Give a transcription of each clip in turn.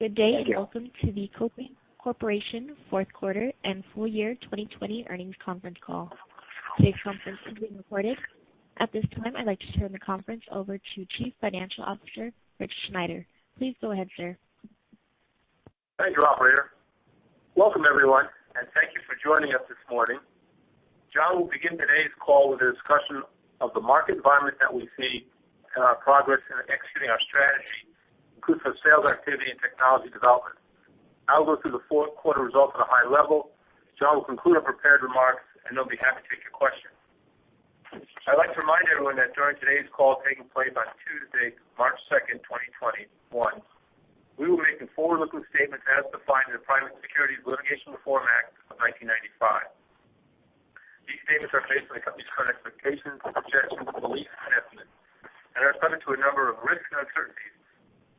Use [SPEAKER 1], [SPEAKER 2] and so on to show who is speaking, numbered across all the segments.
[SPEAKER 1] Good day and welcome to the Kopin Corporation Fourth Quarter and Full Year 2020 Earnings Conference Call. Today's conference is being recorded. At this time, I'd like to turn the conference over to Chief Financial Officer, Rich Schneider. Please go ahead, sir.
[SPEAKER 2] Thank you, operator. Welcome, everyone, and thank you for joining us this morning. John will begin today's call with a discussion of the market environment that we see and our progress in executing our strategy, inclusive of sales activity and technology development. I'll go through the fourth quarter results at a high level. John will conclude our prepared remarks, and they'll be happy to take your questions. I'd like to remind everyone that during today's call taking place on Tuesday, March 2nd, 2021, we will be making forward-looking statements as defined in the Private Securities Litigation Reform Act of 1995. These statements are based on the company's current expectations, projections, beliefs, and estimates, and are subject to a number of risks and uncertainties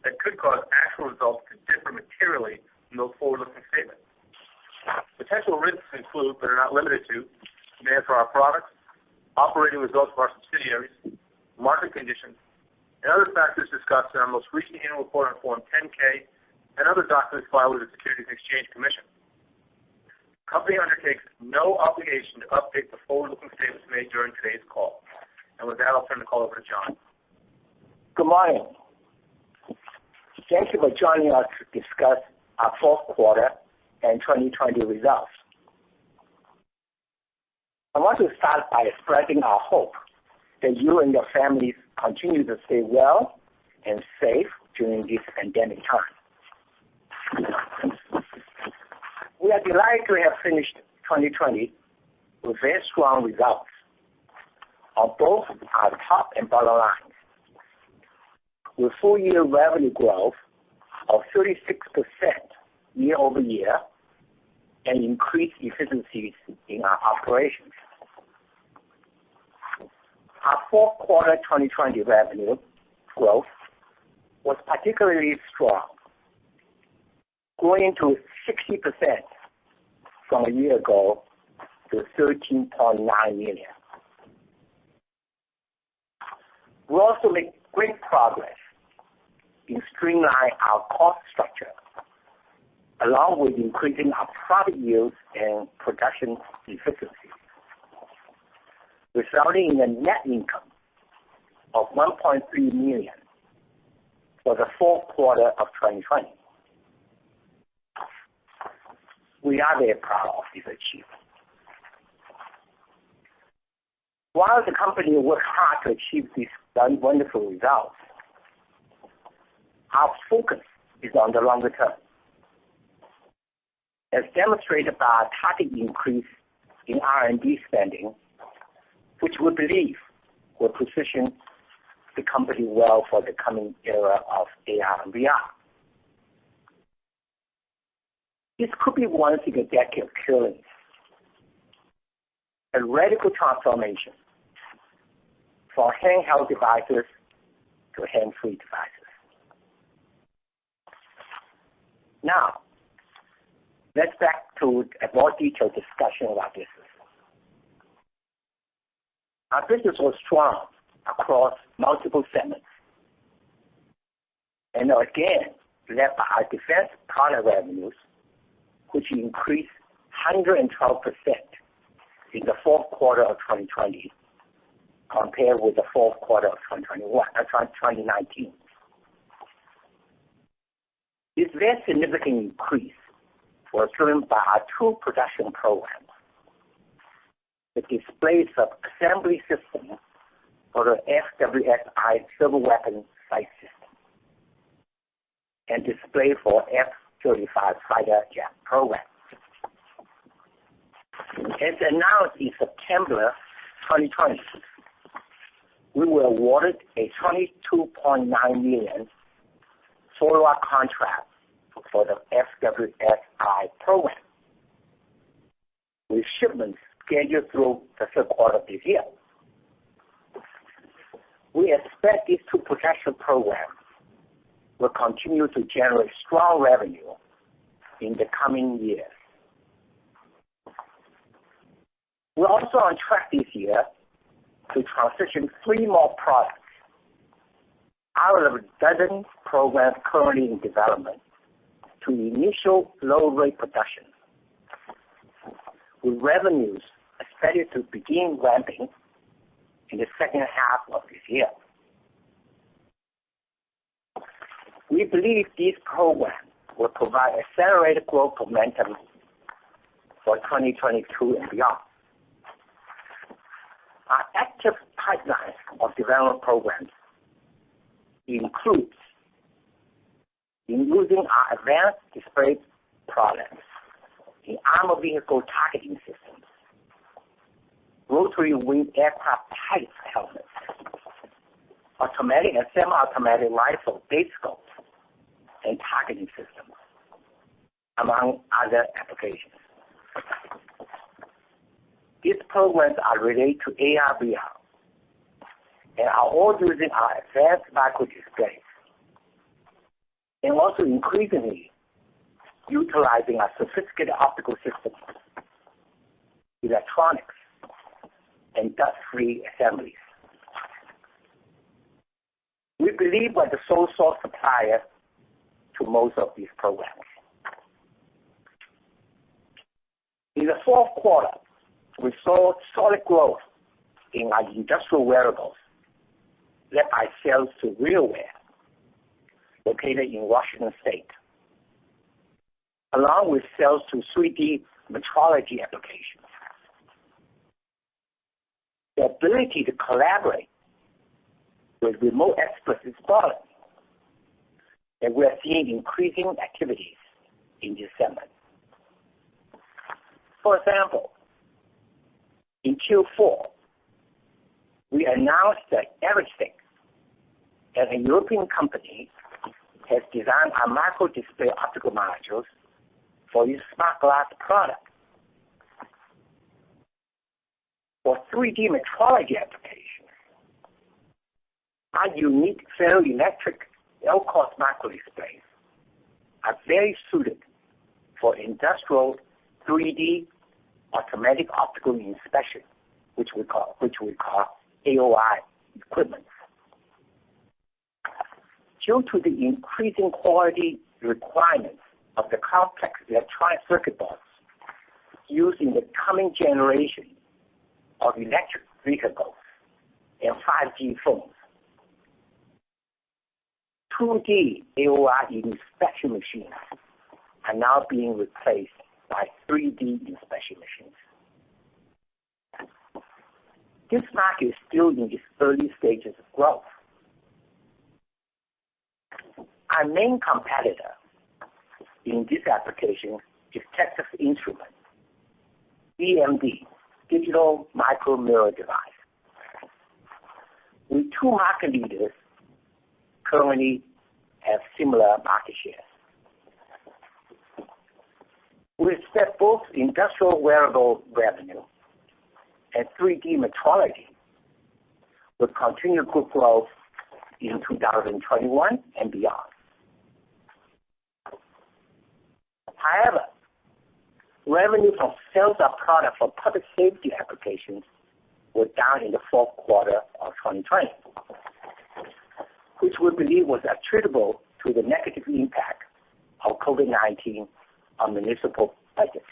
[SPEAKER 2] that could cause actual results to differ materially from those forward-looking statements. Potential risks include, but are not limited to, demand for our products, operating results of our subsidiaries, market conditions, and other factors discussed in our most recent annual report on Form 10-K and other documents filed with the Securities and Exchange Commission. The company undertakes no obligation to update the forward-looking statements made during today's call. And with that, I'll turn the call over to John.
[SPEAKER 3] Good morning. Thank you for joining us to discuss our fourth quarter and 2020 results. I want to start by expressing our hope that you and your families continue to stay well and safe during this pandemic time. We are delighted to have finished 2020 with very strong results on both our top and bottom lines, with full-year revenue growth of 36% year-over-year and increased efficiencies in our operations. Our fourth quarter 2020 revenue growth was particularly strong, growing to 60% from a year ago to $13.9 million. We also made great progress in streamlining our cost structure, along with increasing our product yields and production efficiency, resulting in a net income of $1.3 million for the fourth quarter of 2020. We are very proud of this achievement. While the company worked hard to achieve these wonderful results, our focus is on the longer term. As demonstrated by our target increase in R&D spending, which we believe will position the company well for the coming era of AR and VR. This could be once in a decade occurrence, a radical transformation from handheld devices to hand-free devices. Now, let's back to a more detailed discussion of our business. Our business was strong across multiple segments, and again, led by our defense product revenues, which increased 112% in the fourth quarter of 2020 compared with the fourth quarter of 2019. This very significant increase was driven by our two production programs: the display sub-assembly system for the FWS-I civil weapon sight system and display for F-35 fighter jet program. As announced in September 2020, we were awarded a $22.9 million follow-up contract for the FWS-I program, with shipments scheduled through the third quarter of this year. We expect these two production programs will continue to generate strong revenue in the coming years. We're also on track this year to transition 3 more products out of a dozen programs currently in development to initial low-rate production, with revenues expected to begin ramping in the second half of this year. We believe these programs will provide accelerated growth momentum for 2022 and beyond. Our active pipeline of development programs includes using our advanced display products in armored vehicle targeting systems, rotary wing aircraft pilot helmets, automatic and semi-automatic rifle base scopes, and targeting systems, among other applications. These programs are related to AR/VR and are all using our advanced micro displays, and also increasingly utilizing our sophisticated optical systems, electronics, and dust-free assemblies. We believe we're the sole source supplier to most of these programs. In the fourth quarter, we saw solid growth in our industrial wearables, led by sales to RealWear, located in Washington State, along with sales to 3D metrology applications. The ability to collaborate with remote experts is important, and we are seeing increasing activities in this segment. For example, in Q4, we announced that Everything, a European company, has designed our micro display optical modules for its smart glass product. For 3D metrology applications, our unique ferroelectric LCOS micro displays are very suited for industrial 3D automatic optical inspection, which we call AOI equipment. Due to the increasing quality requirements of the complex electronic circuit boards used in the coming generation of electric vehicles and 5G phones, 2D AOI inspection machines are now being replaced by 3D inspection machines. This market is still in its early stages of growth. Our main competitor in this application is Texas Instruments, DMD, Digital Micro Mirror Device. We two market leaders currently have similar market shares. We expect both industrial wearable revenue and 3D metrology will continue good growth in 2021 and beyond. However, revenue from sales of products for public safety applications were down in the fourth quarter of 2020, which we believe was attributable to the negative impact of COVID-19 on municipal budgets.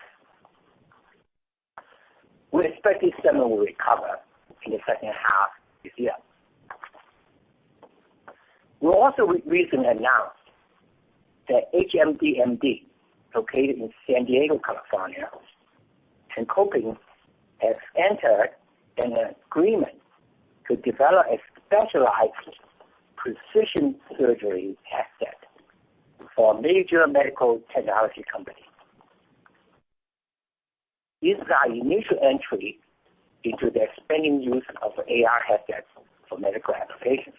[SPEAKER 3] We expect this segment will recover in the second half this year. We also recently announced that HMDmd, located in San Diego, California, and Kopin has entered an agreement to develop a specialized precision surgery headset for a major medical technology company. This is our initial entry into the expanding use of AR headsets for medical applications.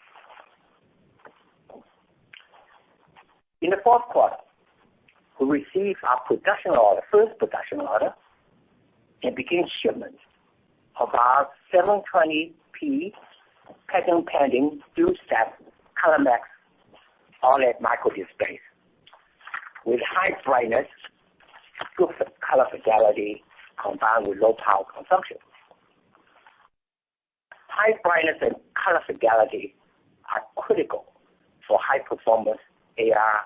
[SPEAKER 3] In the fourth quarter, we received our first production order, and began shipments of our 720p patent-pending dual-stack ColorMax OLED micro displays with high brightness, good color fidelity, combined with low power consumption. High brightness and color fidelity are critical for high-performance AR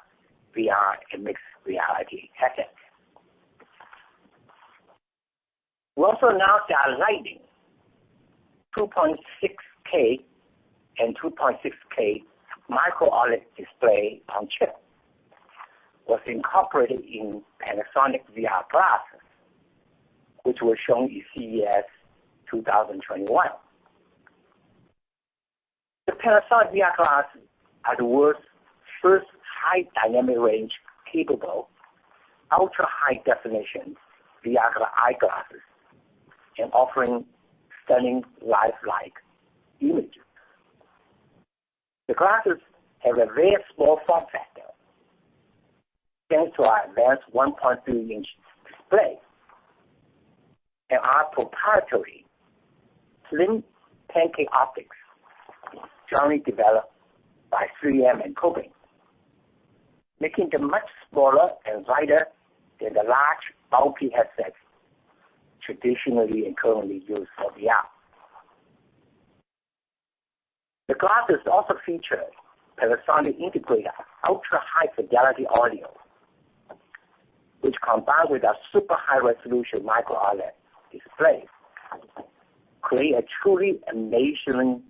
[SPEAKER 3] VR, and mixed reality headsets. We also announced our Lightning 2.6K and 2.6K micro OLED display on chip was incorporated in Panasonic VR glasses, which were shown at CES 2021. The Panasonic VR glasses are the world's first high dynamic range capable, ultra high definition VR eyeglasses and offering stunning lifelike images. The glasses have a very small form factor thanks to our advanced 1.3-inch display and our proprietary slim pancake optics jointly developed by 3M and Kopin, making them much smaller and lighter than the large, bulky headsets traditionally and currently used for VR. The glasses also feature Panasonic integrated ultra-high fidelity audio, which combined with our super high-resolution micro OLED displays, create a truly amazing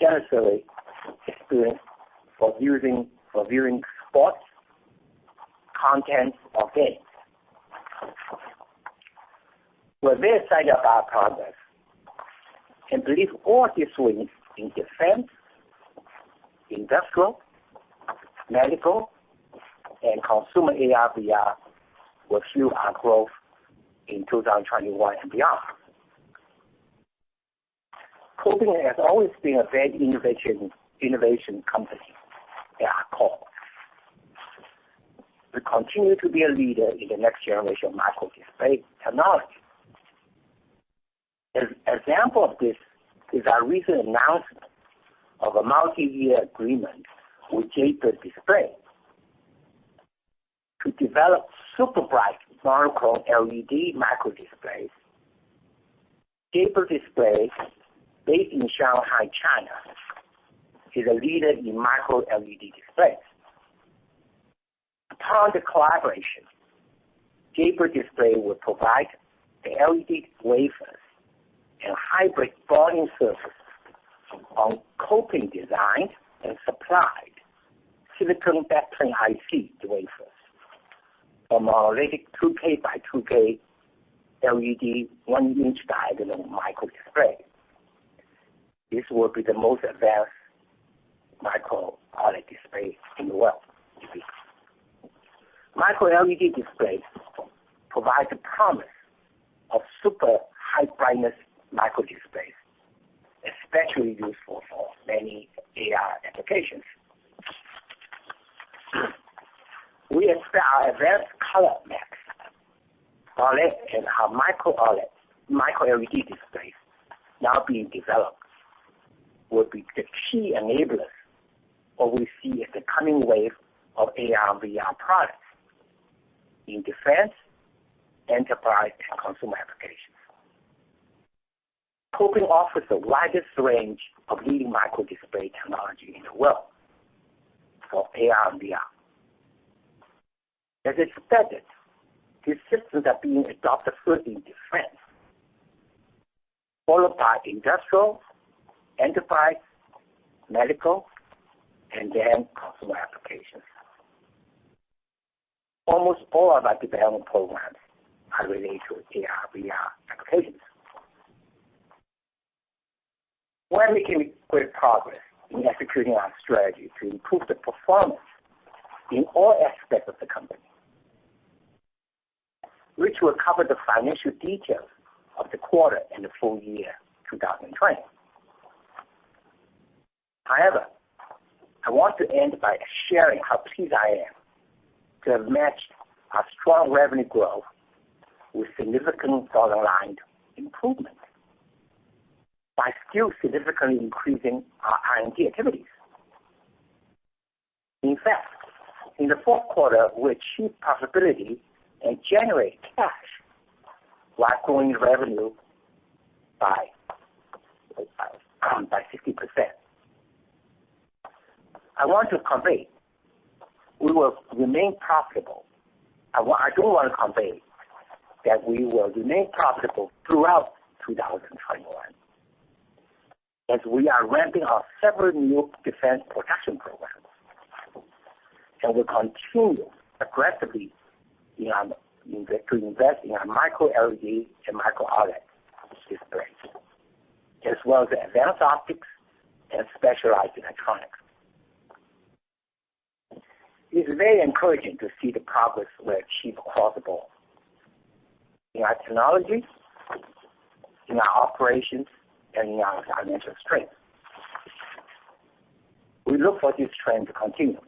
[SPEAKER 3] sensory experience for viewing sports, content, or games. We're very excited about our progress and believe all these wins in defense, industrial, medical, and consumer AR VR will fuel our growth in 2021 and beyond. Kopin has always been a very innovation company at our core. We continue to be a leader in the next generation of micro display technology. An example of this is our recent announcement of a multi-year agreement with Japer Display to develop super bright monochrome LED micro displays. Japer Display, based in Shanghai, China, is a leader in micro LED displays. Upon the collaboration, Japer Display will provide the LED wafers and hybrid bonding surface on Kopin designed and supplied silicon backplane IC wafers for monolithic 2K by 2K LED 1-inch diagonal micro display. This will be the most advanced micro OLED display in the world. Micro LED displays provide the promise of super high brightness micro displays, especially useful for many AR applications. We expect our advanced color max OLED and our micro LED displays now being developed will be the key enablers of what we see as the coming wave of AR and VR products in defense, enterprise, and consumer applications. Kopin offers the widest range of leading micro display technology in the world for AR and VR. As expected, these systems are being adopted first in defense, followed by industrial, enterprise, medical, and then consumer applications. Almost all of our development programs are related to AR, VR applications. We're making great progress in executing our strategy to improve the performance in all aspects of the company. Rich will cover the financial details of the quarter and the full year 2020. However, I want to end by sharing how pleased I am to have matched our strong revenue growth with significant dollar line improvement by still significantly increasing our R&D activities. In fact, in the fourth quarter, we achieved profitability and generated cash while growing revenue by 60%. I want to convey we will remain profitable. I don't want to convey that we will remain profitable throughout 2021 as we are ramping up several new defense production programs, and will continue aggressively to invest in our micro LED and micro OLED displays, as well as advanced optics and specialized electronics. It is very encouraging to see the progress we achieve across the board in our technology, in our operations, and in our financial strength. We look for this trend to continue.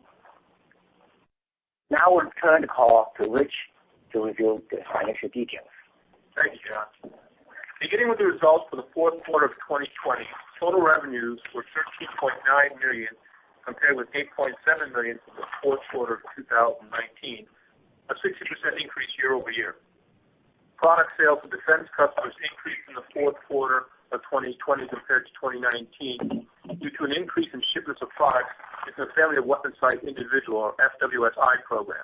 [SPEAKER 3] Now we'll turn the call to Rich to review the financial details.
[SPEAKER 2] Thank you, John. Beginning with the results for the fourth quarter of 2020, total revenues were $13.9 million compared with $8.7 million for the fourth quarter of 2019, a 60% increase year over year. Product sales to defense customers increased in the fourth quarter of 2020 compared to 2019 due to an increase in shipments of products into the Family of Weapon Sight Individual, or FWSI program.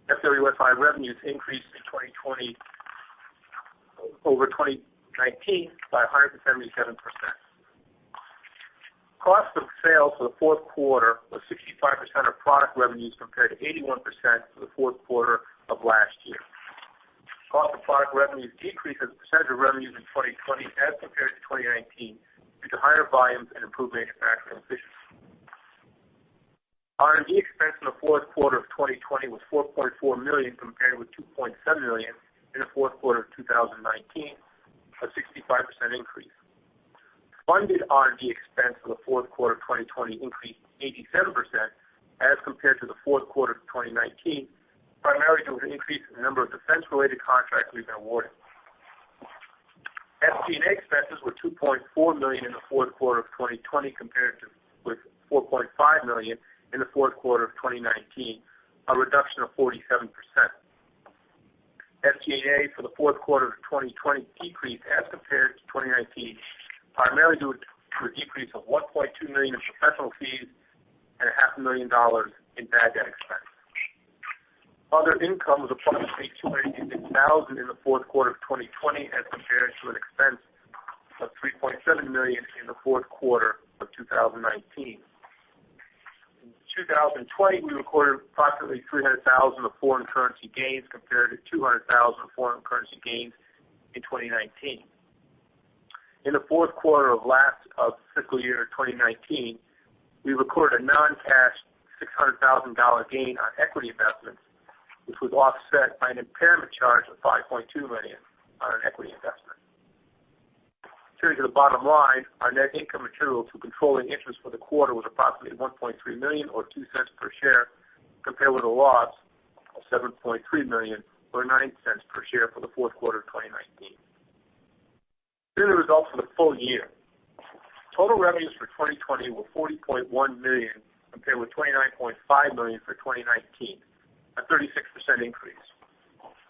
[SPEAKER 2] FWSI revenues increased in 2020 over 2019 by 177%. Cost of sales for the fourth quarter was 65% of product revenues compared to 81% for the fourth quarter of last year. Cost of product revenues decreased as a percentage of revenues in 2020 as compared to 2019 due to higher volumes and improved manufacturing efficiency. R&D expense in the fourth quarter of 2020 was $4.4 million compared with $2.7 million in the fourth quarter of 2019, a 65% increase. Funded R&D expense for the fourth quarter of 2020 increased 87% as compared to the fourth quarter of 2019, primarily due to an increase in the number of defense-related contracts we've been awarded. SG&A expenses were $2.4 million in the fourth quarter of 2020 compared to with $4.5 million in the fourth quarter of 2019, a reduction of 47%. SG&A for the fourth quarter of 2020 decreased as compared to 2019, primarily due to a decrease of $1.2 million in professional fees and $500,000 in bad debt expense. Other income was approximately $286,000 in the fourth quarter of 2020 as compared to an expense of $3.7 million in the fourth quarter of 2019. In 2020, we recorded approximately $300,000 of foreign currency gains compared to $200,000 of foreign currency gains in 2019. In the fourth quarter of fiscal year 2019, we recorded a non-cash $600,000 gain on equity investments, which was offset by an impairment charge of $5.2 million on an equity investment. Turning to the bottom line, our net income attributable to controlling interest for the quarter was approximately $1.3 million or 2 cents per share, compared with a loss of $7.3 million or 9 cents per share for the fourth quarter of 2019. Here are the results for the full year. Total revenues for 2020 were $40.1 million compared with $29.5 million for 2019, a 36% increase.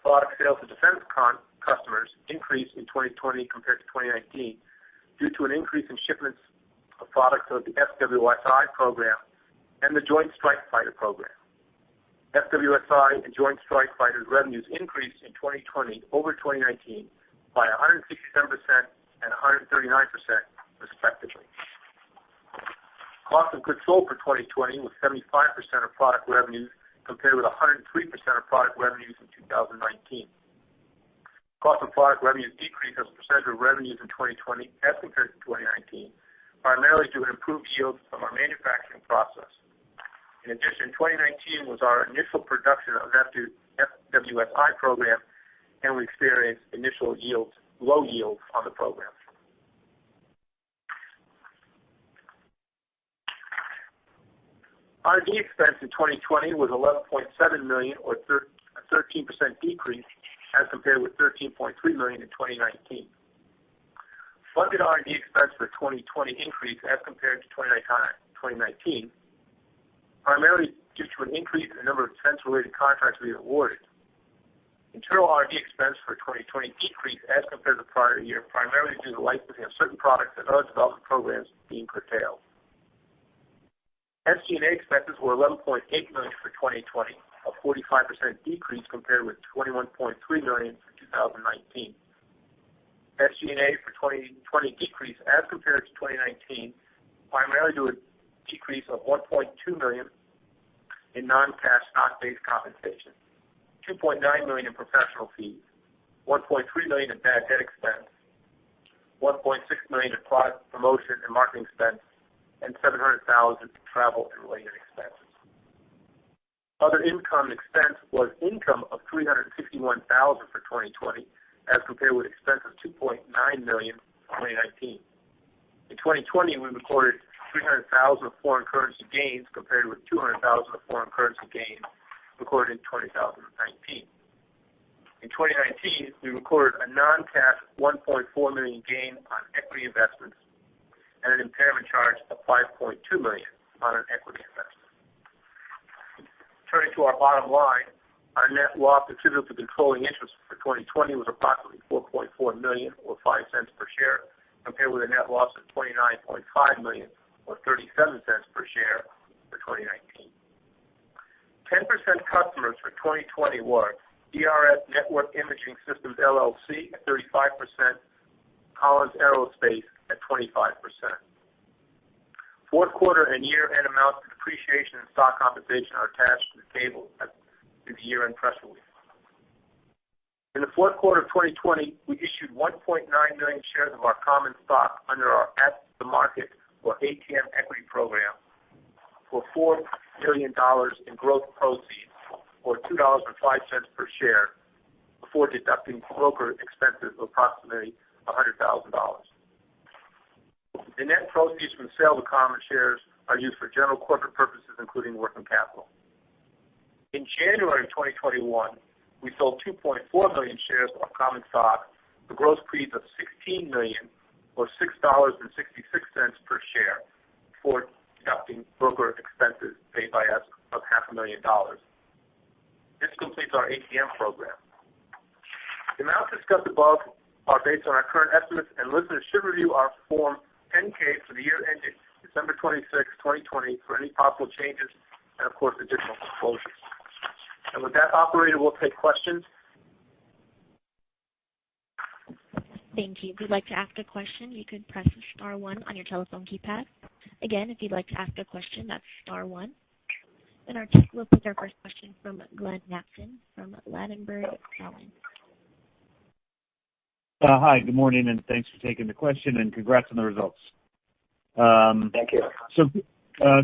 [SPEAKER 2] Product sales to defense customers increased in 2020 compared to 2019 due to an increase in shipments of products of the FWSI program and the Joint Strike Fighter program. FWSI and Joint Strike Fighter revenues increased in 2020 over 2019 by 167% and 139%, respectively. Cost of goods sold for 2020 was 75% of product revenues compared with 103% of product revenues in 2019. Cost of product revenues decreased as a percentage of revenues in 2020 as compared to 2019, primarily due to improved yields from our manufacturing process. In addition, 2019 was our initial production of FWSI program, and we experienced initial low yields on the program. R&D expense in 2020 was $11.7 million, or a 13% decrease, as compared with $13.3 million in 2019. Funded R&D expense for 2020 increased as compared to 2019, primarily due to an increase in the number of defense-related contracts we awarded. Internal R&D expense for 2020 decreased as compared to the prior year, primarily due to the licensing of certain products and other development programs being curtailed. SG&A expenses were $11.8 million for 2020, a 45% decrease compared with $21.3 million for 2019. SG&A for 2020 decreased as compared to 2019, primarily due to a decrease of $1.2 million in non-cash stock-based compensation, $2.9 million in professional fees, $1.3 million in bad debt expense, $1.6 million in product promotion and marketing expense, and $700,000 in travel and related expenses. Other income and expense was income of $361,000 for 2020, as compared with expense of $2.9 million in 2019. In 2020, we recorded $300,000 of foreign currency gains compared with $200,000 of foreign currency gains recorded in 2019. In 2019, we recorded a non-cash $1.4 million gain on equity investments and an impairment charge of $5.2 million on an equity investment. Turning to our bottom line, our net loss attributable to controlling interest for 2020 was approximately $4.4 million, or 5 cents per share, compared with a net loss of $29.5 million, or 37 cents per share for 2019. 10% customers for 2020 were ERS Network Imaging Systems LLC at 35%, Collins Aerospace at 25%. Fourth quarter and year-end amounts of depreciation and stock compensation are attached to the table at the year-end press release. In the fourth quarter of 2020, we issued 1.9 million shares of our common stock under our at-the-market, or ATM, equity program for $4 million in gross proceeds, or $2.05 per share, before deducting broker expenses of approximately $100,000. The net proceeds from the sale of common shares are used for general corporate purposes, including working capital. In January of 2021, we sold 2.4 million shares of our common stock for gross proceeds of $16 million, or $6.66 per share, before deducting broker expenses paid by us of $500,000. This completes our ATM program. The amounts discussed above are based on our current estimates, and listeners should review our Form 10-K for the year ended December 26, 2020, for any possible changes and, of course, additional disclosures. And with that, operator, we'll take questions.
[SPEAKER 1] Thank you. If you'd like to ask a question, you can press star 1 on your telephone keypad. Again, if you'd like to ask a question, that's star 1. And we'll take our first question from Glenn Matson from Ladenburg Thalmann.
[SPEAKER 4] Hi, good morning, and thanks for taking the question, and congrats on the results.
[SPEAKER 3] Thank you.
[SPEAKER 4] So,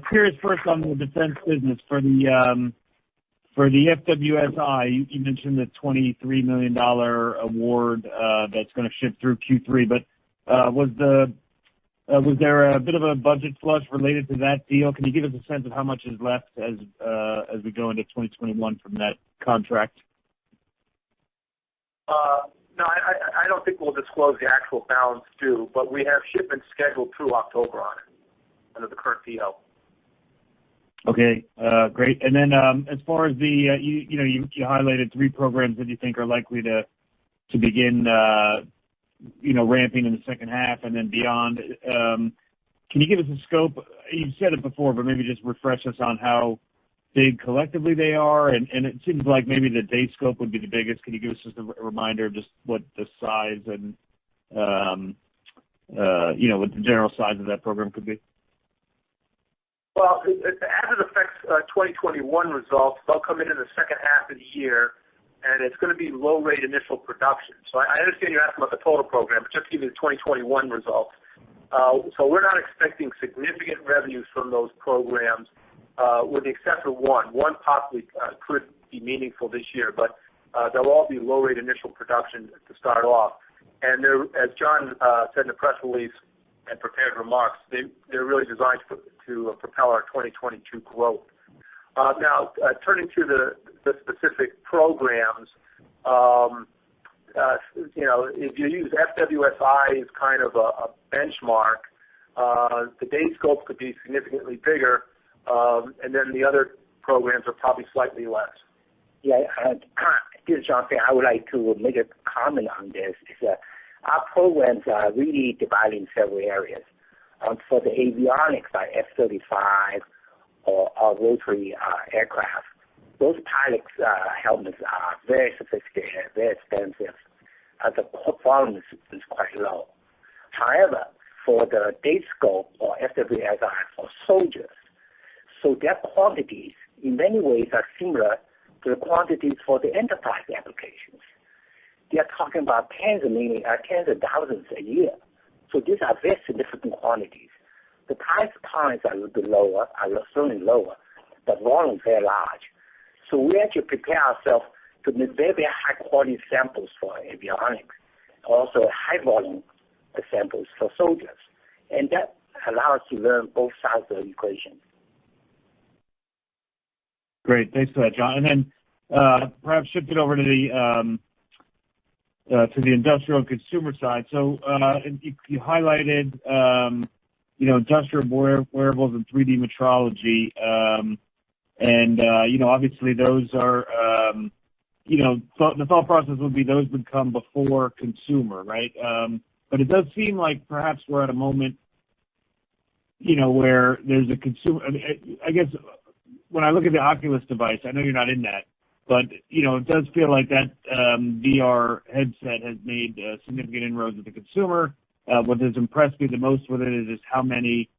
[SPEAKER 4] curious first on the defense business for the FWS-I. You mentioned the $23 million award that's going to ship through Q3, but was there a bit of a budget flush related to that deal? Can you give us a sense of how much is left as we go into 2021 from that contract?
[SPEAKER 2] No, I don't think we'll disclose the actual balance due, but we have shipments scheduled through October on it under the current PO.
[SPEAKER 4] Okay, great. And then as far as the you highlighted 3 programs that you think are likely to begin ramping in the second half and then beyond. Can you give us a scope? You've said it before, but maybe just refresh us on how big collectively they are, and it seems like maybe the day scope would be the biggest. Can you give us just a reminder of just what the size and what the general size of that program could be?
[SPEAKER 2] Well, as it affects 2021 results, they'll come in the second half of the year, and it's going to be low-rate initial production. So I understand you're asking about the total program, but just to give you the 2021 results. So we're not expecting significant revenues from those programs, with the exception of one. One possibly could be meaningful this year, but they'll all be low-rate initial production to start off. And as John said in the press release and prepared remarks, they're really designed to propel our 2022 growth. Now, turning to the specific programs, if you use FWS-I as kind of a benchmark, the day scope could be significantly bigger, and then the other programs are probably slightly less.
[SPEAKER 3] Yeah, this is John. I would like to make a comment on this. Our programs are really divided in several areas. For the avionics, like F-35 or rotary aircraft, those pilots' helmets are very sophisticated, very expensive. The performance is quite low. However, for the day scope or FWSI for soldiers, so their quantities in many ways are similar to the quantities for the enterprise applications. They are talking about tens of thousands a year. So these are very significant quantities. The price points are a little bit lower, certainly lower, but volume is very large. So we actually prepare ourselves to make very, very high quality samples for avionics, also high volume samples for soldiers. And that allows us to learn both sides of the equation.
[SPEAKER 4] Great. Thanks for that, John. And then perhaps shift it over to the industrial and consumer side. So you highlighted, industrial wearables and 3D metrology. Obviously those are, the thought process would be those would come before consumer, right? But it does seem like perhaps we're at a moment, where there's a consumer. I guess when I look at the Oculus device, I know you're not in that, but, it does feel like that VR headset has made significant inroads with the consumer. What has impressed me the most with it is just how many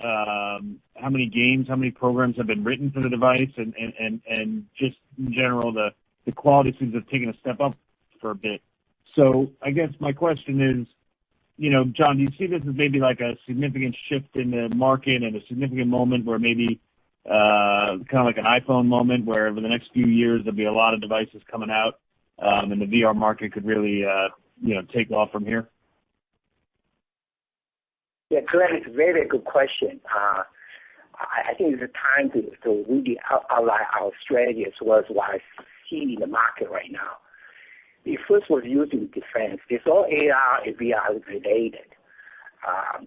[SPEAKER 4] games, how many programs have been written for the device, and just in general, the quality seems to have taken a step up for a bit. So I guess my question is, John, do you see this as maybe like a significant shift in the market and a significant moment where maybe kind of like an iPhone moment where over the next few years there'll be a lot of devices coming out and the VR market could really, take off from here?
[SPEAKER 3] Yeah, Glenn, it's a very, very good question. I think it's a time to really outline our strategy as well as what I see in the market right now. The first was used in defense. It's all AR and VR related.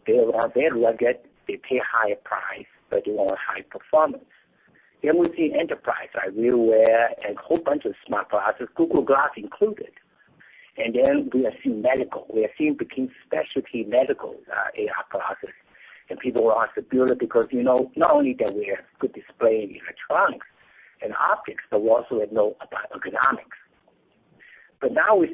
[SPEAKER 3] They're rugged, they pay higher price, but they want high performance. Then we see enterprise, like RealWear and a whole bunch of smart glasses, Google Glass included. And then we are seeing medical. We are seeing becoming specialty medical AR glasses. And people want us to build it because, not only that we have good display in electronics and optics, but we also know about ergonomics. But now we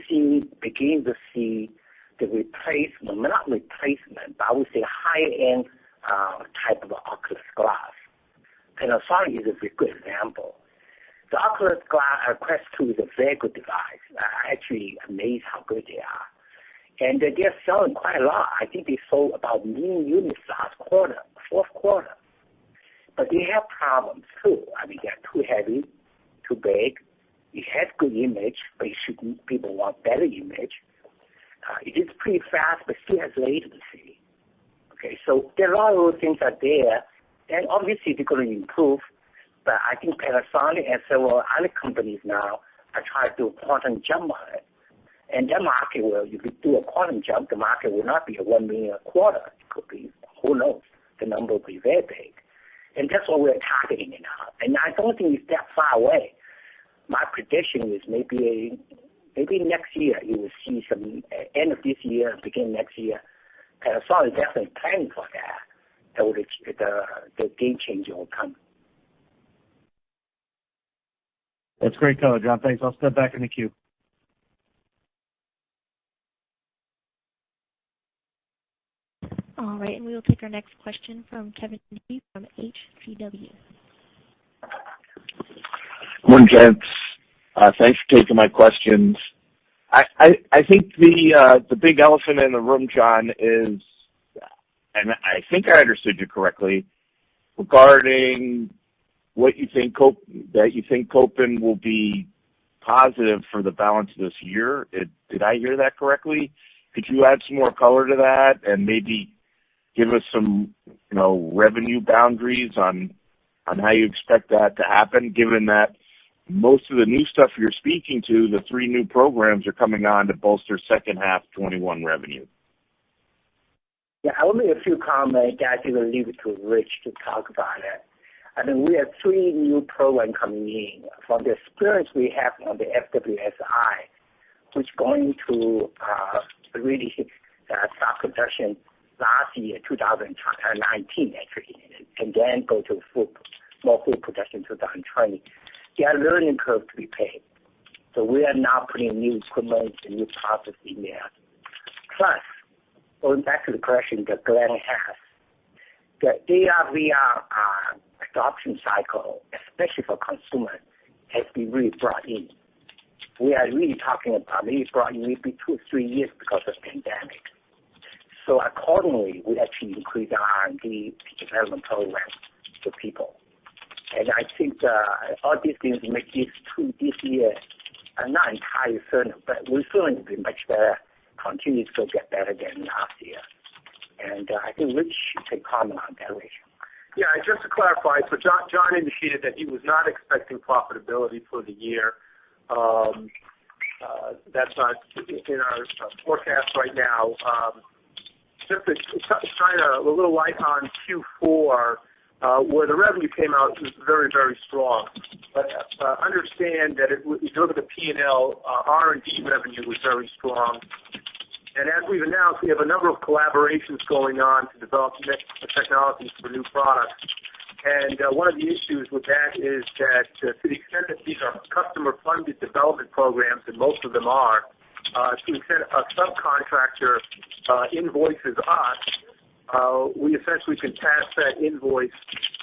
[SPEAKER 3] begin to see the replacement, not replacement, but I would say high-end type of Oculus glass. Panasonic is a very good example. The Oculus Quest 2 is a very good device. I'm actually amazed how good they are. And they're selling quite a lot. I think they sold about 1 million units last quarter, fourth quarter. But they have problems too. I mean, they're too heavy, too big. It has good image, but people want better image. It is pretty fast, but still has latency. Okay, so there are a lot of those things are there, and obviously they're going to improve. But I think Panasonic and several other companies now are trying to do a quantum jump on it. And that market will, if you do a quantum jump, the market will not be a 1 million a quarter. It could be, who knows, the number will be very big. And that's what we're targeting now. And I don't think it's that far away. My prediction is maybe next year you will see some, end of this year, beginning next year. Panasonic is definitely planning for that. The game changer will come.
[SPEAKER 4] That's great color, John. Thanks. I'll step back in the queue.
[SPEAKER 1] All right, and we will take our next question from Kevin Lee from HCW.
[SPEAKER 5] Morning, gents. Thanks for taking my questions. I think the big elephant in the room, John, is, and I think I understood you correctly, regarding what you think Kopin will be positive for the balance of this year. Did I hear that correctly? Could you add some more color to that and maybe give us some, revenue boundaries on how you expect that to happen, given that most of the new stuff you're speaking to, the 3 new programs are coming on to bolster second half 21 revenue?
[SPEAKER 3] Yeah, I will make a few comments. I think I'll leave it to Rich to talk about it. I mean, we have 3 new programs coming in. From the experience we have on the FWSI, which going to really start production last year, 2019 actually, and then go to more full production 2020. There are learning curves to be paid. So we are now putting new equipment and new process in there. Plus, going back to the question that Glenn has, the AR/VR adoption cycle, especially for consumers, has been really brought in. We are really talking about maybe brought in maybe 2 or 3 years because of the pandemic. So accordingly, we actually increased our R&D development program for people. And I think all these things make this year, I'm not entirely certain, but we're going to be much better, continue to get better than last year. And I think Rich can comment on that, Rich.
[SPEAKER 2] Yeah, just to clarify, so John indicated that he was not expecting profitability for the year. That's not in our forecast right now. Just to shine a little light on Q4, where the revenue came out very, very strong. But understand that if you look at the P&L, R&D revenue was very strong. And as we've announced, we have a number of collaborations going on to develop technologies for new products. And one of the issues with that is that to the extent that these are customer-funded development programs, and most of them are, to the extent a subcontractor invoices us, we essentially can pass that invoice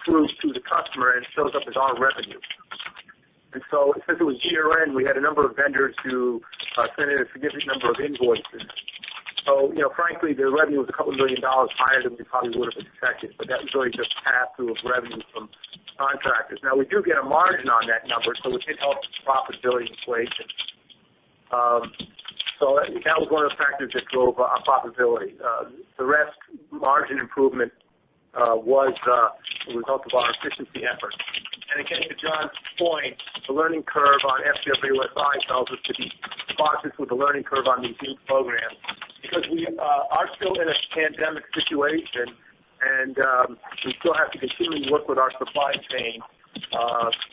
[SPEAKER 2] through to the customer and it shows up as our revenue. And so since it was year-end, we had a number of vendors who sent in a significant number of invoices. So, frankly, the revenue was a couple $1 million higher than we probably would have expected, but that was really just pass-through of revenue from contractors. Now, we do get a margin on that number, so it did help the profitability equation. So that was one of the factors that drove our profitability. The rest, margin improvement, was a result of our efficiency efforts. And again, to John's point, the learning curve on FWSI tells us to be cautious with the learning curve on these new programs because we are still in a pandemic situation, and we still have to continue to work with our supply chain.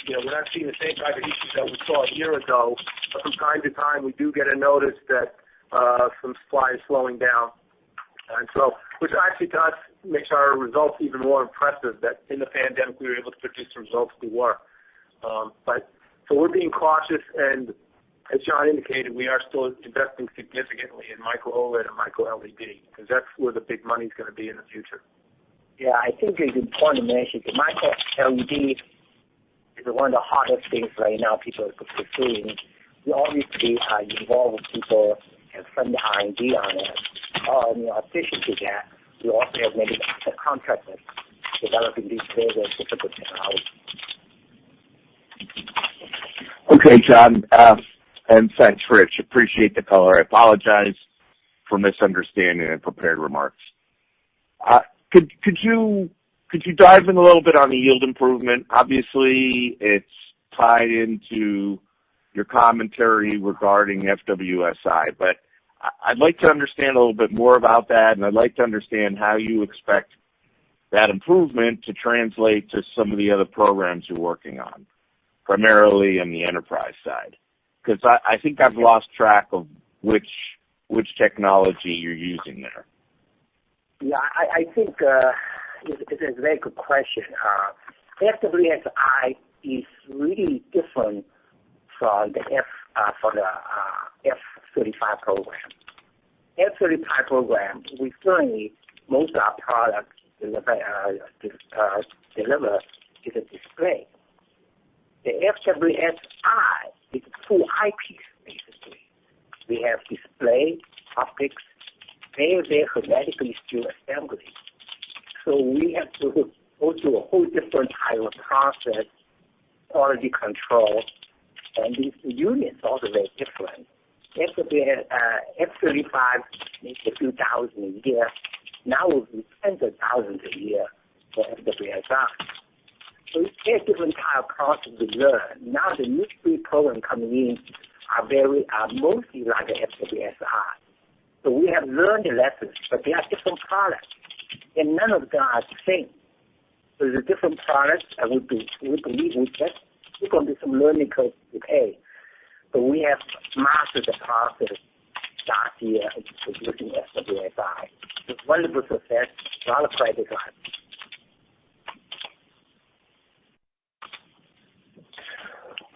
[SPEAKER 2] We're not seeing the same type of issues that we saw a year ago, but from time to time we do get a notice that some supply is slowing down. And so, which actually to us makes our results even more impressive that in the pandemic we were able to produce the results we were. So we're being cautious, and as John indicated, we are still investing significantly in micro OLED and micro LED because that's where the big money is going to be in the future.
[SPEAKER 3] Yeah, I think it's important to mention that micro LED is one of the hardest things right now people are pursuing. We obviously are involved with people and fund R&D on it. In addition to that, we also have many contractors developing these very difficult technologies.
[SPEAKER 5] Okay, John, and thanks, Rich. Appreciate the color. I apologize for misunderstanding and prepared remarks. Could you dive in a little bit on the yield improvement? Obviously, it's tied into your commentary regarding FWSI, but I'd like to understand a little bit more about that, and I'd like to understand how you expect that improvement to translate to some of the other programs you're working on, primarily on the enterprise side. Because I think I've lost track of which technology you're using there.
[SPEAKER 3] Yeah, I think it's a very good question. FWSI is really different from the F-35 program. F-35 program, we currently, most of our products deliver is a display. The FWSI is a full eyepiece, basically. We have display, optics, very hermetically sealed assembly. So we have to go through a whole different type of process, quality control, and these units are also very different. F-35 makes a few thousand a year. Now it will be tens of thousands a year for FWSI. So it's a different type of process to learn. Now the new three programs coming in are mostly like the FWSI. So we have learned the lessons, but they are different products, and none of them are the same. So it's a different product, and we believe we're going to be some learning curve to pay. But we have mastered the process, last year producing SWSI. It's wonderful success, a lot of credit on.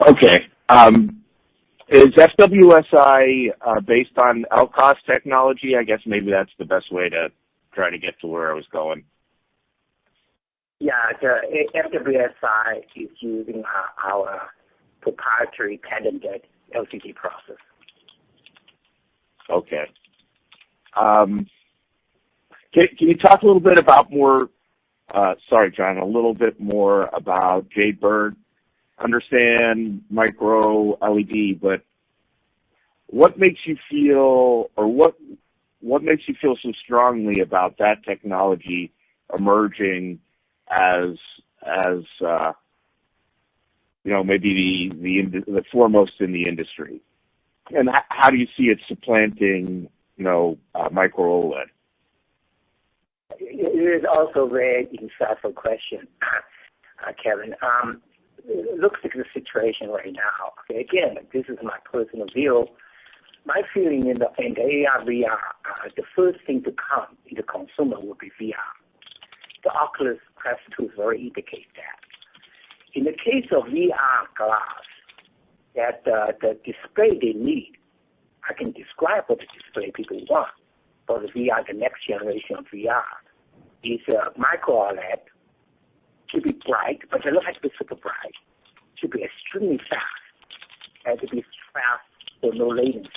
[SPEAKER 5] Okay. Is FWSI based on LCOS technology? I guess maybe that's the best way to try to get to where I was going.
[SPEAKER 3] Yeah, the FWSI is using our proprietary patented LCD process.
[SPEAKER 5] Okay. Can you talk a little bit about more, sorry, John, a little bit more about Jade Bird? Understand micro LED, but what makes you feel, or what makes you feel so strongly about that technology emerging as maybe the foremost in the industry, and how do you see it supplanting micro OLED?
[SPEAKER 3] It is also a very insightful question, Kevin. It looks like the situation right now. Okay, again, this is my personal view. My feeling in the AR, VR, the first thing to come in the consumer will be VR. The Oculus Quest 2 already indicate that. In the case of VR glass, that the display they need, I can describe what the display people want for the VR, the next generation of VR, is micro OLED. Should be bright, but it doesn't have to be super bright. Should be extremely fast. Has to be fast for no latency.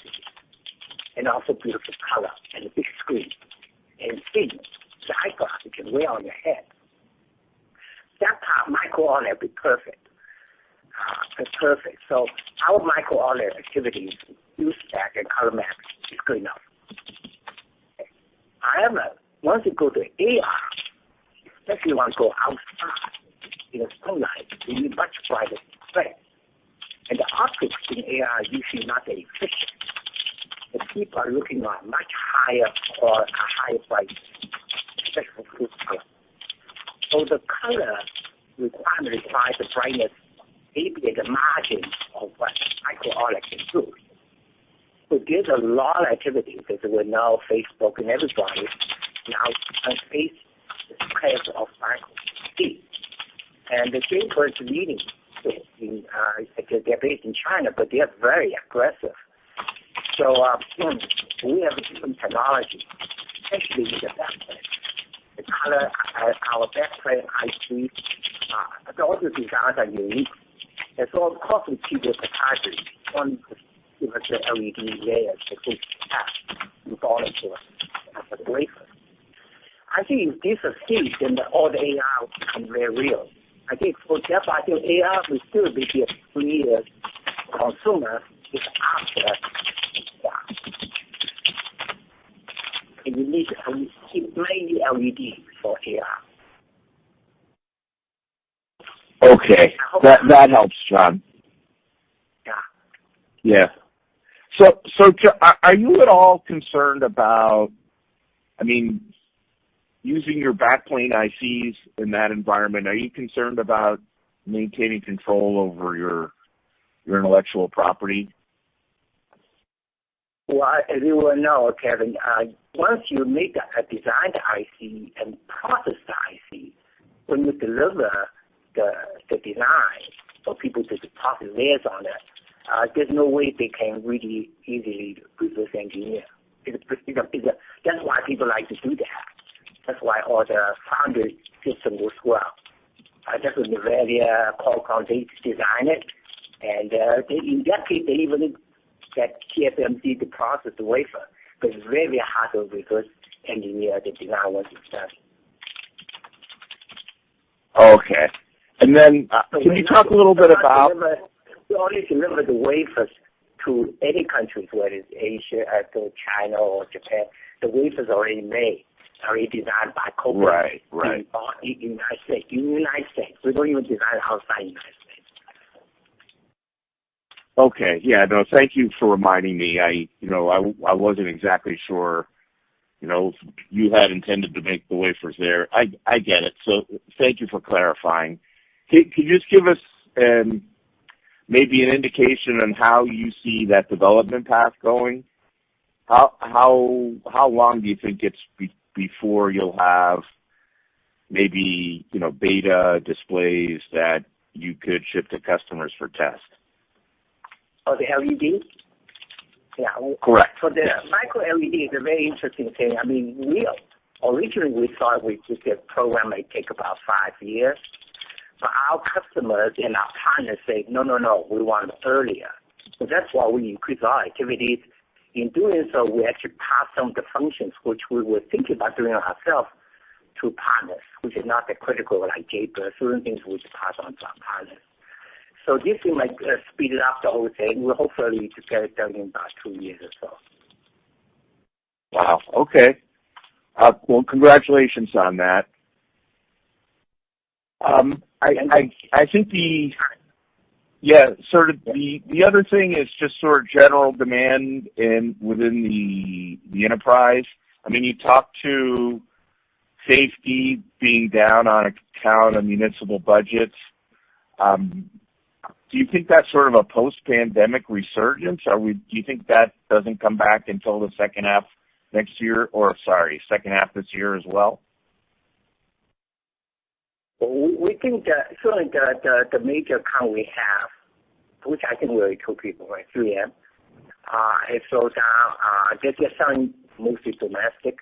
[SPEAKER 3] And also beautiful color and a big screen. And thin, the eyeglass you can wear on your head. That part, micro OLED, be perfect. It's perfect. So our micro OLED activities, use stack and color map is good enough. However, once you go to AR, especially when you go outside in the sunlight, you need much brighter display. And the optics in AR are usually not that efficient. The people are looking at much higher or a higher brightness, especially for full color. So the color requirement requires the brightness maybe at the margin of what micro OLED can do. So there's a lot of activities that we know Facebook and everybody now on space class of micro LED. And the Jade Bird is leading. They're based in China, but they are very aggressive. So we have a different technology, especially with the backplate. The color, our backplate IC, all the designs are unique. And so, of course, we keep the proprietary. One give us the LED layers that we have involved into the wafer. I think if this succeeds, then all the AR will become very real. I think for example, AR will still be a 3 years consumer is after and you need mainly LED for AR.
[SPEAKER 5] Okay, that helps, John. Yeah. So are you at all concerned about, using your backplane ICs in that environment? Are you concerned about maintaining control over your intellectual property?
[SPEAKER 3] Well, as you will know, Kevin, once you make a designed IC and process the IC, when you deliver the design for people to deposit layers on it, there's no way they can really easily reverse engineer. That's why people like to do that. That's why all the foundry system works well. That's what NVIDIA, Qualcomm, they design it. And in that case, they even get TSMC to process the wafer. But it's very hard to reverse engineer the design once it's done.
[SPEAKER 5] Okay. And then can you talk a little bit about...
[SPEAKER 3] We only deliver the wafers to any countries, whether it's Asia, to China or Japan. The wafers are already made, already designed by Kopin.
[SPEAKER 5] Right.
[SPEAKER 3] In the United States. We don't even design outside the United States.
[SPEAKER 5] Okay. Yeah. No. Thank you for reminding me. I wasn't exactly sure. You had intended to make the wafers there. I get it. So thank you for clarifying. Can you just give us maybe an indication on how you see that development path going? how long do you think it's before you'll have maybe, beta displays that you could ship to customers for test?
[SPEAKER 3] Oh, the LED? Yeah.
[SPEAKER 5] Correct.
[SPEAKER 3] So the micro LED is a very interesting thing. I mean, originally we thought the program might take about 5 years, but our customers and our partners say, no, we want it earlier. So that's why we increase our activities. In doing so, we actually pass some of the functions which we were thinking about doing ourselves to partners, which is not that critical like Japer. Certain things we pass on to our partners. So this thing might speed it up the whole thing. We'll hopefully to get it done in about 2 years or so.
[SPEAKER 5] Wow. Okay. Well, congratulations on that. I think the other thing is just sort of general demand within the enterprise. I mean, you talked to safety being down on account of municipal budgets. Do you think that's sort of a post-pandemic resurgence, or do you think that doesn't come back until the second half this year as well?
[SPEAKER 3] We think that certainly the major account we have, which I think we already told people, right, 3M, it slowed down. They're selling mostly domestic,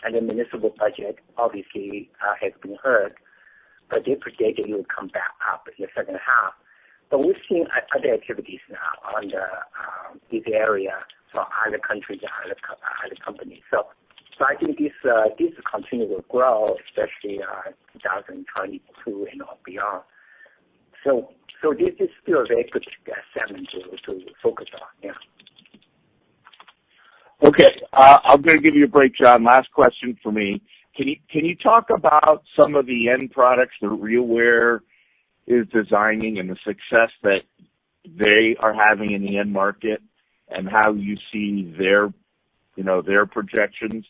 [SPEAKER 3] and the municipal budget obviously has been hurt, but they predict it will come back up in the second half. But we're seeing other activities now on this area from other countries and other companies. So I think this continue to grow, especially 2022 and beyond. So this is still a very good segment to focus on. Yeah.
[SPEAKER 5] Okay, I'm going to give you a break, John. Last question for me. Can you talk about some of the end products that RealWear is designing and the success that they are having in the end market, and how you see their projections?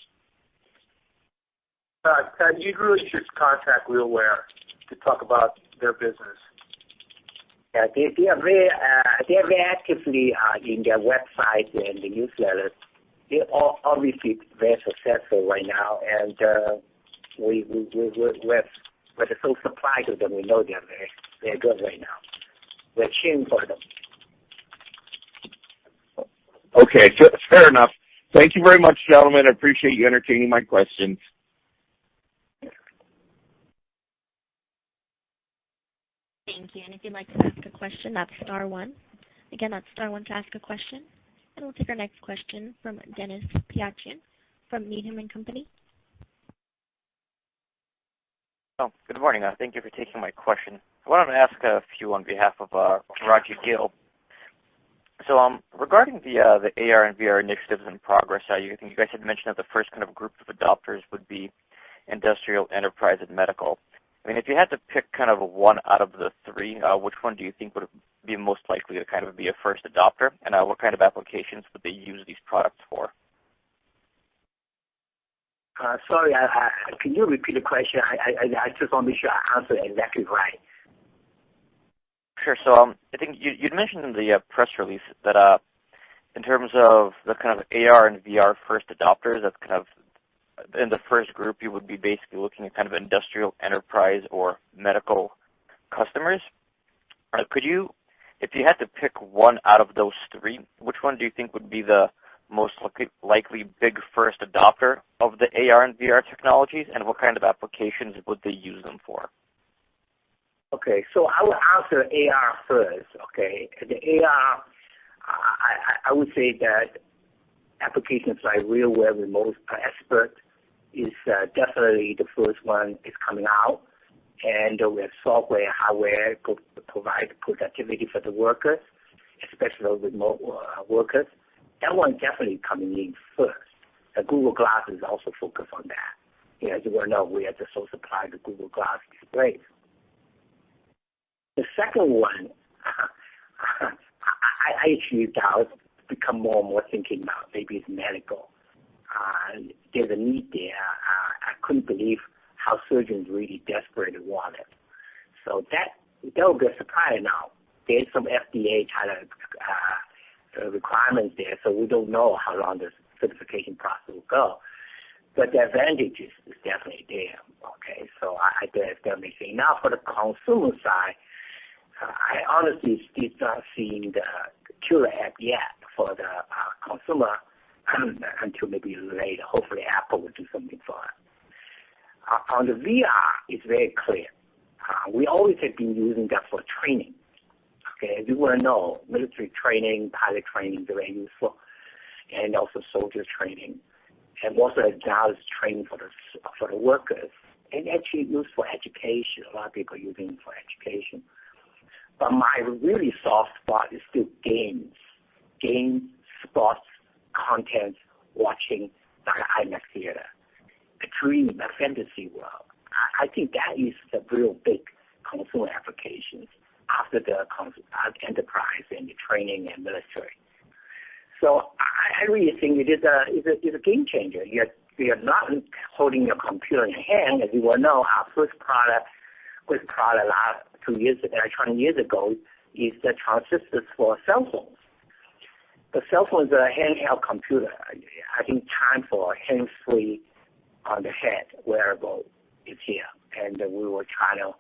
[SPEAKER 2] You really should contact RealWear to talk about their business.
[SPEAKER 3] Yeah, they are very actively in their website and the newsletters. They're obviously very successful right now, and we're the sole supply to them. We know they're very good right now. We're cheering for them.
[SPEAKER 5] Okay, fair enough. Thank you very much, gentlemen. I appreciate you entertaining my questions.
[SPEAKER 1] Thank you. And if you'd like to ask a question, that's star one. Again, that's star one to ask a question. And we'll take our next question from Dennis Piatchian from Needham & Company.
[SPEAKER 6] Oh, good morning. Thank you for taking my question. I wanted to ask a few on behalf of Roger Gill. So regarding the AR and VR initiatives in progress, I think you guys had mentioned that the first kind of group of adopters would be industrial, enterprise, and medical. I mean, if you had to pick kind of one out of the three, which one do you think would be most likely to kind of be a first adopter, and what kind of applications would they use these products for?
[SPEAKER 3] Sorry, can you repeat the question? I just want to make sure I answer it exactly right.
[SPEAKER 6] Sure. So I think you'd mentioned in the press release that in terms of the kind of AR and VR first adopters, that's kind of in the first group, you would be basically looking at kind of industrial, enterprise, or medical customers. Could you, if you had to pick one out of those three, which one do you think would be the most likely big first adopter of the AR and VR technologies, and what kind of applications would they use them for?
[SPEAKER 3] Okay, so I will answer AR first, okay? The AR, I would say that applications like RealWear Remote Expert is definitely the first one is coming out, and we have software and hardware to provide productivity for the workers, especially remote workers. That one definitely coming in first. The Google Glass is also focused on that. Yeah, as you well know, we are the sole supplier to Google Glass displays. The second one, I actually now become more and more thinking about maybe it's medical. There's a need there. I couldn't believe how surgeons really desperately want it. So that will be a surprise now. There's some FDA kind of requirements there, so we don't know how long this certification process will go. But the advantage is definitely there. Okay, so I definitely think. Now for the consumer side, I honestly still not seeing the killer app yet for the consumer until maybe later. Hopefully Apple will do something for it. On the VR, it's very clear. We always have been using that for training. Okay, as you well know, military training, pilot training is very useful, and also soldier training, and also now it's training for the workers, and actually used for education. A lot of people are using it for education. But my really soft spot is still games, sports, content, watching, like IMAX theater, a dream, a fantasy world. I think that is the real big consumer applications after the enterprise and the training and military. So I really think it is a game changer. You're not holding your computer in your hand. As you well know, our first product last 20 years ago is the transistors for cell phones. The cell phone is a handheld computer. I think time for hands-free on the head wearable is here, and we will try to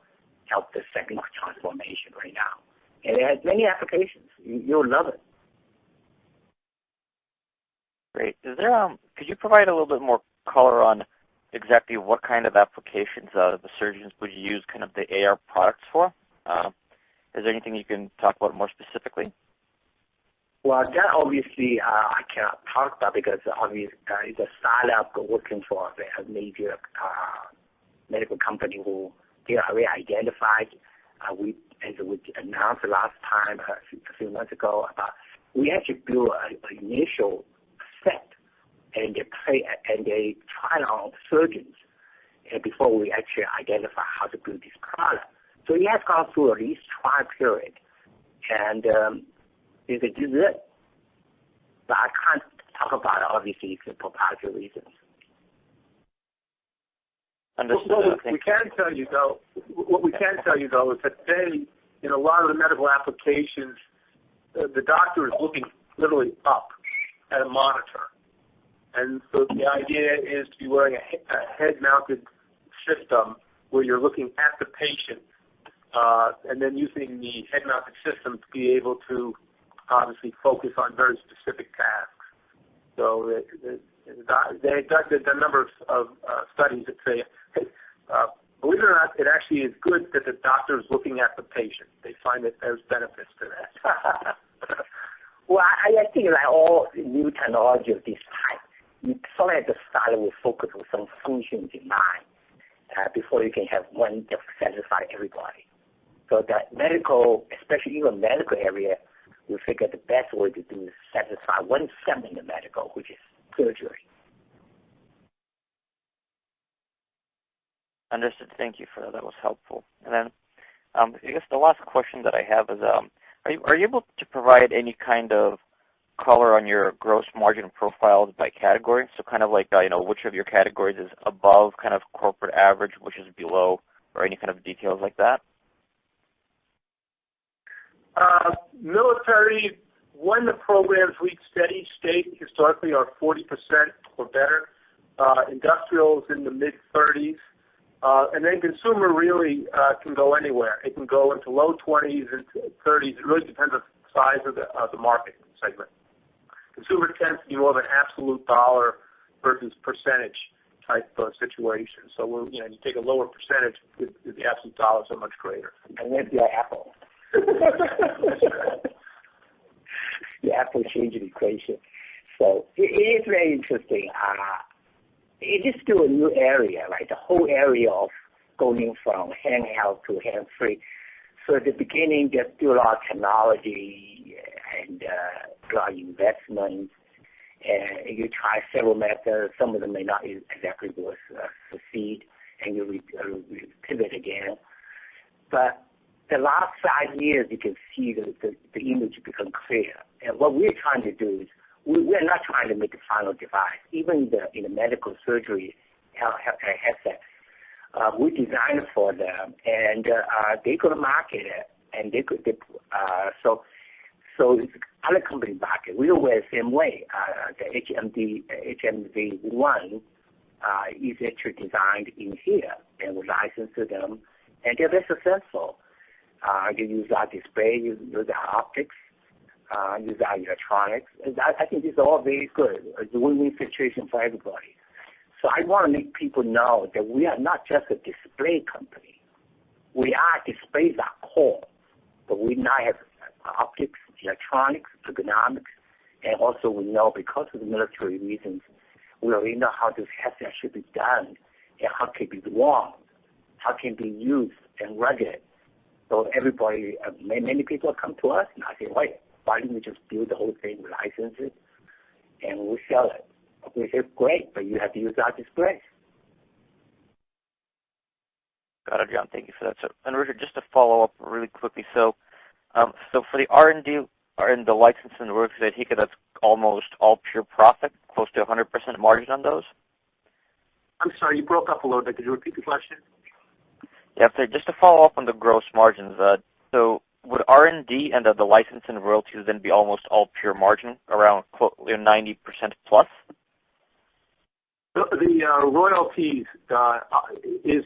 [SPEAKER 3] help the second transformation right now. And it has many applications. You'll love it.
[SPEAKER 6] Great. Is there could you provide a little bit more color on exactly what kind of applications the surgeons would use kind of the AR products for? Is there anything you can talk about more specifically?
[SPEAKER 3] Well, that obviously I cannot talk about because obviously it's a startup working for a major medical company who they are already identified. As we announced last time a few months ago, we actually built an initial set and they tried on surgeons before we actually identify how to build this product. So it has gone through at least trial period, and it is it. But I can't talk about it, obviously, for proprietary reasons.
[SPEAKER 6] Understood.
[SPEAKER 2] What we can tell you, though, is that today, in a lot of the medical applications, the doctor is looking literally up at a monitor. And so the idea is to be wearing a head-mounted system where you're looking at the patient and then using the head-mounted system to be able to obviously focus on very specific tasks. So they've done a number of studies that say, believe it or not, it actually is good that the doctor is looking at the patient. They find that there's benefits to that.
[SPEAKER 3] Well, I think like all new technology of this type, you sort of have to start with focus on some functions in mind before you can have one that satisfy everybody. So that medical, especially even medical area, we figure the best way to do is satisfy one segment in the medical, which is surgery.
[SPEAKER 6] Understood. Thank you for that. That was helpful. And then I guess the last question that I have is, are you able to provide any kind of color on your gross margin profiles by category? So kind of like, which of your categories is above kind of corporate average, which is below, or any kind of details like that?
[SPEAKER 2] Military, when the programs reach steady state, historically are 40% or better. Industrials in the mid-30s. And then consumer really can go anywhere. It can go into low 20s and 30s. It really depends on the size of the market segment. Consumer tends to be more of an absolute dollar versus percentage type situation. So when you take a lower percentage, the absolute dollars are much greater.
[SPEAKER 3] And then the Apple. The Apple change the equation. So it is very interesting. It is still a new area, right? The whole area of going from handheld to hands-free. So at the beginning, there's still a lot of technology and a lot of investment. And you try several methods. Some of them may not exactly succeed, and you pivot again. But the last 5 years, you can see the image become clear. And what we're trying to do is we're not trying to make a final device. Even in the medical surgery headset, we designed for them, and they could market it, and they could. So So it's other company market. We were the same way. The HMV1 is actually designed in here, and we license to them, and they're very successful. You use our display, you use our optics, use our electronics. I think this is all very good. It's a win-win situation for everybody. So I want to make people know that we are not just a display company. We are displays are core, but we now have optics, electronics, ergonomics, and also we know because of the military reasons, we already know how this headset should be done and how it can be worn, how it can be used and rugged. So everybody, many people come to us and I say, wait, why don't we just build the whole thing, license it, and we sell it? We say, great, but you have to use our displays.
[SPEAKER 6] Got it, John. Thank you for that. So, and Richard, just to follow up really quickly, so for the R&D and the license and the royalties, I take it that's almost all pure profit, close to 100% margin on those?
[SPEAKER 2] I'm sorry, you broke up a little bit. Could you repeat the question?
[SPEAKER 6] Yeah, so just to follow up on the gross margins, so would R&D and the license and royalties then be almost all pure margin, around 90% plus?
[SPEAKER 2] The royalties is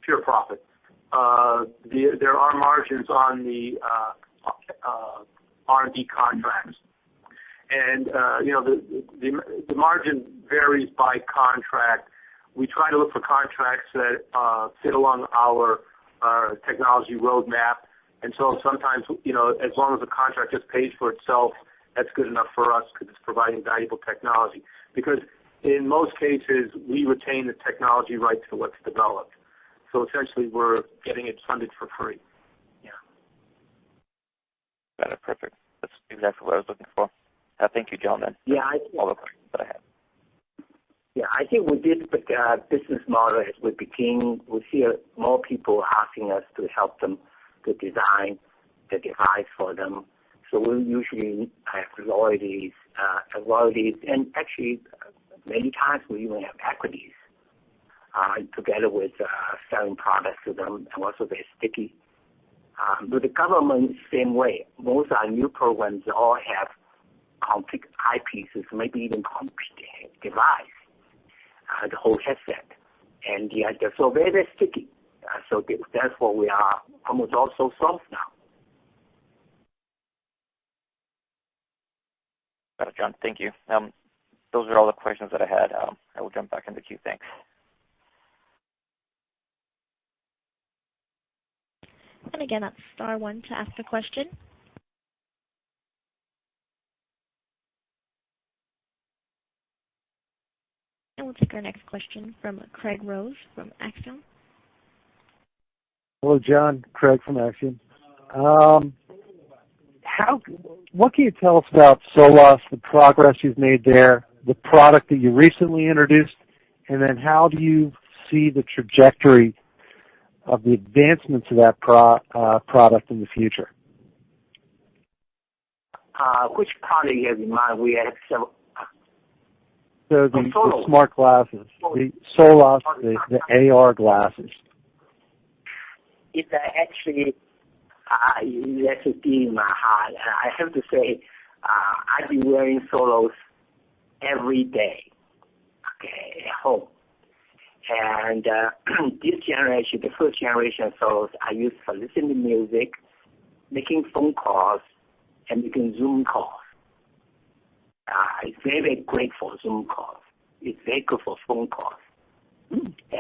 [SPEAKER 2] pure profit. There are margins on the R&D contracts, and the margin varies by contract. We try to look for contracts that fit along our technology roadmap, and so sometimes as long as the contract just pays for itself, that's good enough for us because it's providing valuable technology. Because in most cases, we retain the technology rights to what's developed. So essentially, we're getting it funded for free. Yeah.
[SPEAKER 6] Got it. Perfect. That's exactly what I was looking for. Thank you, John, then.
[SPEAKER 3] Yeah,
[SPEAKER 6] all the questions that I had.
[SPEAKER 3] Yeah, I think with this business model, as we see more people asking us to help them to design the device for them. So we usually have royalties, and actually many times we even have equities together with selling products to them, and also they're sticky. With the government, same way. Most of our new programs all have complete eyepieces, maybe even complete device, the whole headset, and they're so very, very sticky. So that's what we are almost all so soft now.
[SPEAKER 6] Got it, John. Thank you. Those are all the questions that I had. I will jump back in the queue. Thanks.
[SPEAKER 1] And again, that's star one to ask a question. And we'll take our next question from Craig Rose from Axiom.
[SPEAKER 7] Hello, John. Craig from Axiom. What can you tell us about Solos, the progress you've made there, the product that you recently introduced, and then how do you see the trajectory of the advancements of that product in the future?
[SPEAKER 3] Which product you have in mind? We have several.
[SPEAKER 7] So the smart glasses, the Solos, the AR glasses.
[SPEAKER 3] It's actually, that's a deep in my heart. I have to say, I've been wearing Solos every day, at home. And this generation, the first generation of Solos, I use for listening to music, making phone calls, and making Zoom calls. It's very, very great for Zoom calls. It's very good for phone calls. And I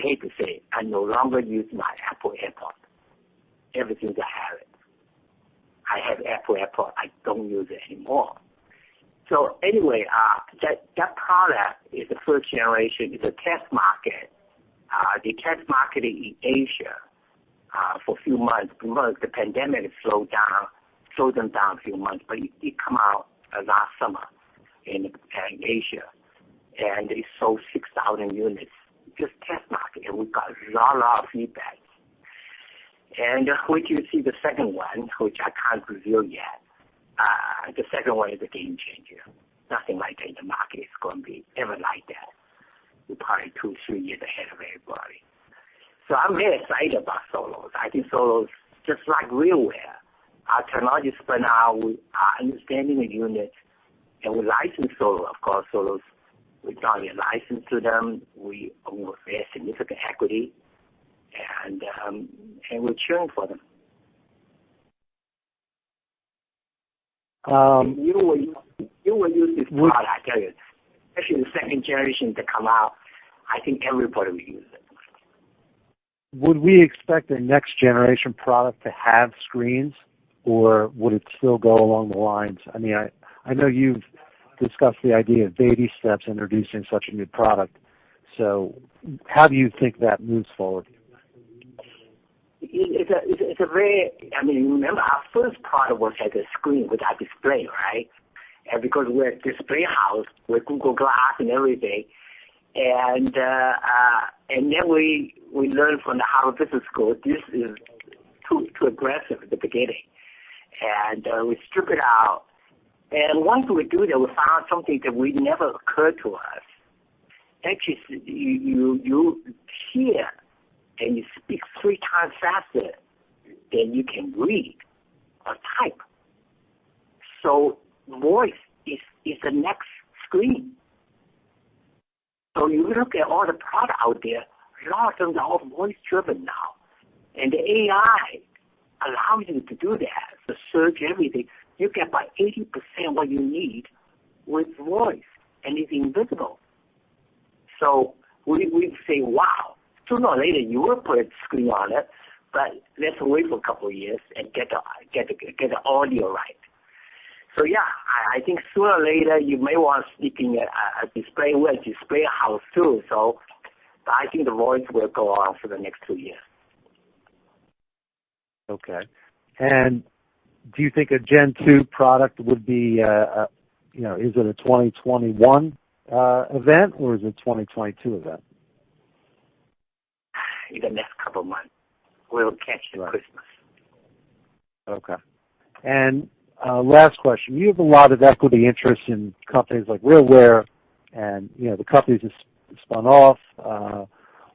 [SPEAKER 3] hate to say it, I no longer use my Apple AirPod. Ever since I have it, I have Apple AirPod. I don't use it anymore. So anyway, that product is the first generation. It's a test market. They test market in Asia for a few months because the pandemic slowed them down a few months. But it come out last summer in Asia, and they sold 6,000 units. Just test market, and we got a lot of feedback. And wait till you see the second one, which I can't reveal yet. The second one is a game changer. Nothing like that in the market is going to be ever like that. We're probably 2-3 years ahead of everybody. So I'm very excited about Solos. I think Solos just like RealWear. Our technology spun out with our understanding the unit, and we license Solos. Of course, Solos, we not only license to them, we own very significant equity, and we're cheering for them. You will use this product, I tell you. Especially the second generation to come out, I think everybody will use it.
[SPEAKER 7] Would we expect a next generation product to have screens, or would it still go along the lines? I mean, I know you've discussed the idea of baby steps introducing such a new product. So how do you think that moves forward?
[SPEAKER 3] It's a very, I mean, remember our first product was like a screen with our display, right? And because we're a display house with Google Glass and everything, and then we learned from the Harvard Business School this is too aggressive at the beginning, and we stripped it out. And once we do that, we found something that we never occurred to us. Actually, you hear and you speak 3 times faster than you can read or type. So voice is the next screen. So you look at all the products out there, a lot of them are all voice-driven now. And the AI allows you to do that, to search everything. You get about 80% what you need with voice, and it's invisible. So we say, wow, sooner or later you will put a screen on it, but let's wait for a couple of years and get the audio right. So yeah, I think sooner or later you may want to stick in a display. We're a display house too, so I think the voice will go on for the next 2 years.
[SPEAKER 7] Okay. And do you think a Gen 2 product would be, is it a 2021 event or is it a 2022 event?
[SPEAKER 3] In the next couple of months. We'll catch the Christmas.
[SPEAKER 7] Okay. And last question. You have a lot of equity interest in companies like RealWear and, the companies that spun off,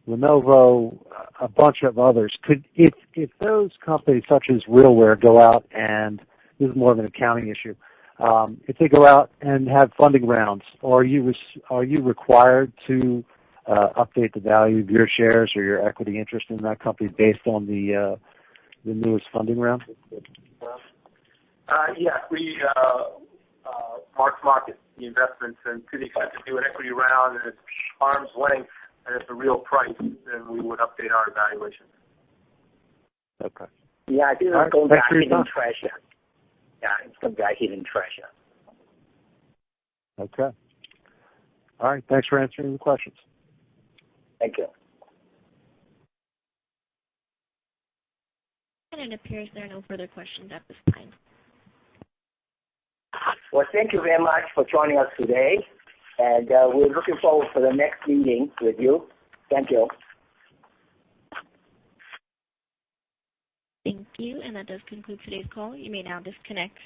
[SPEAKER 7] Lenovo, a bunch of others. If those companies such as RealWear go out and, this is more of an accounting issue, if they go out and have funding rounds, are you required to update the value of your shares or your equity interest in that company based on the newest funding round?
[SPEAKER 2] Yes, we market the investments, and to the extent to do an equity round and it's arm's length and it's a real price, then we would update our evaluation.
[SPEAKER 7] Okay.
[SPEAKER 3] Yeah, I think it's going to be hidden treasure. Yeah, it's going to be a hidden treasure.
[SPEAKER 7] Okay. All right. Thanks for answering the questions.
[SPEAKER 3] Thank you.
[SPEAKER 1] And it appears there are no further questions at this time.
[SPEAKER 3] Well, thank you very much for joining us today, and we're looking forward for the next meeting with you. Thank you.
[SPEAKER 1] Thank you, and that does conclude today's call. You may now disconnect.